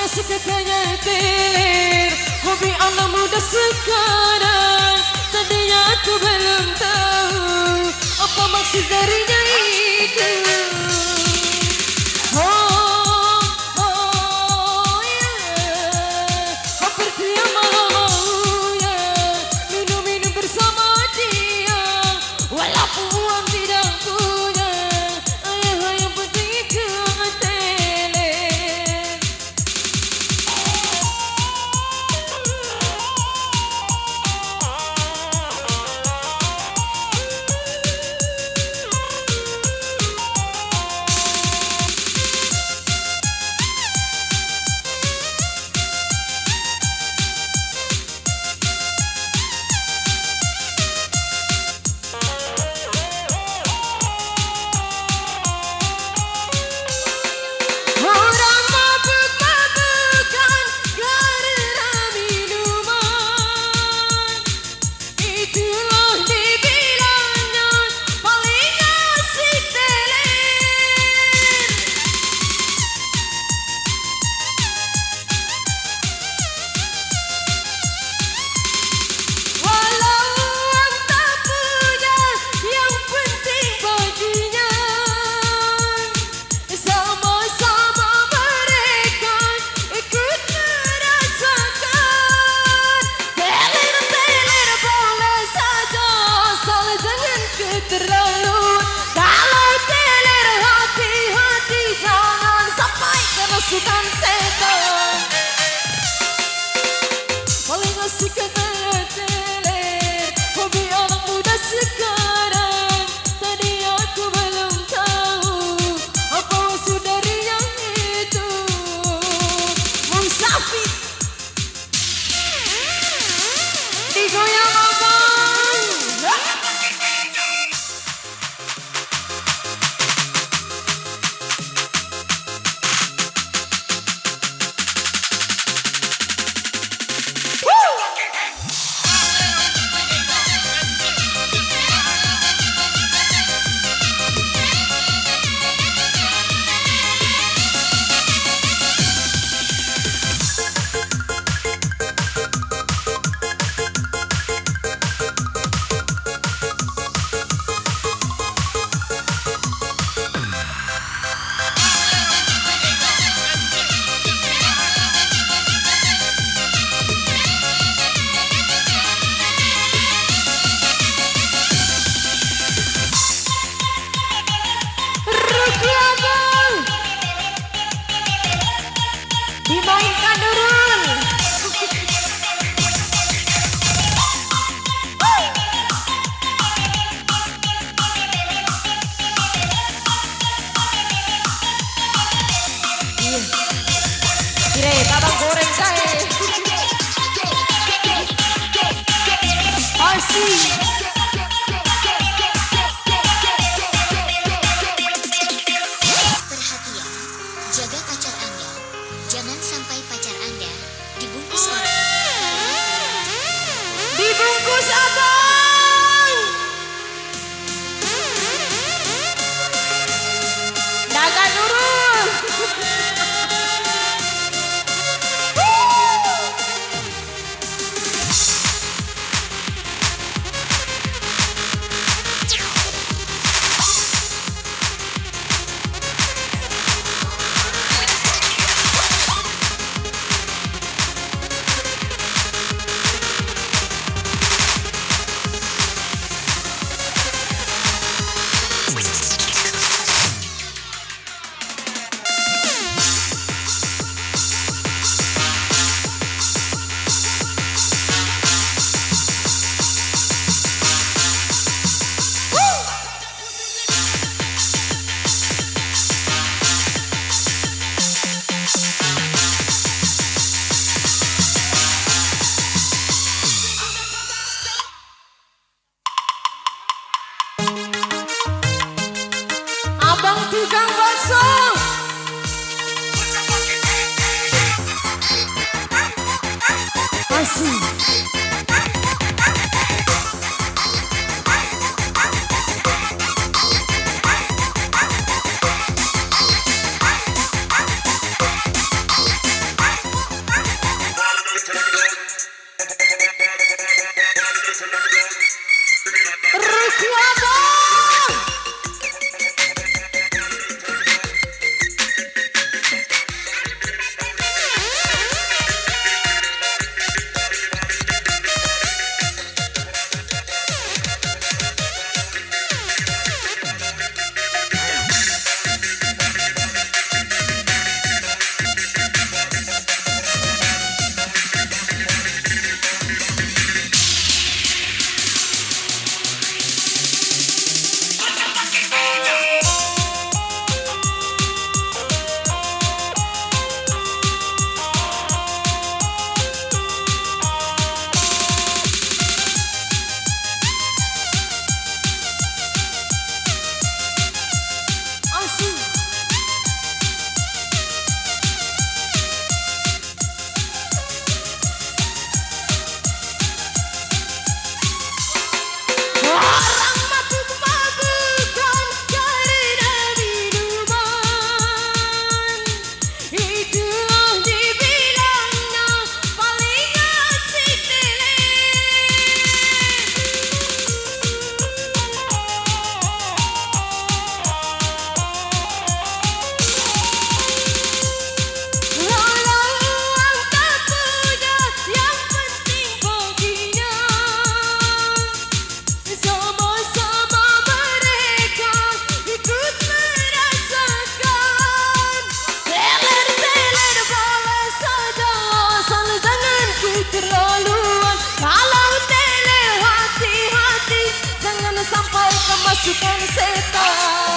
suka kayak teler. Hobi anak muda sekarang, tadinya aku belum tahu apa maksud darinya itu. Oh, oh, yeah. Seperti yang mau ya, minum-minum bersama dia, walaupun uang tidak punya. Ayah yang penting itu teler. Orang mabuk-mabukan karena minuman, itulah dibilangnya paling asik teler. Walau uang tak punya, yang penting baginya. Sama-sama mereka ikut merasakan. Teler-teler boleh saja, asal jangan keterlaluan. Kalau teler hati-hati, jangan sampai kerasukan setan. Paling asik kayak teler, hobi anak muda sekarang, tadi aku belum tahu apa maksud dari yang itu. Musafir digoyang abang. Rugi abang, dimainkan Nurul. Kira abang goreng saya. Asik. Perhatian, jaga pacar Anda. Jangan sampai pacar Anda dibungkus orang. Dibungkus abang. Daga Nurul. Abang tukang bakso. Asik. pasukan setan.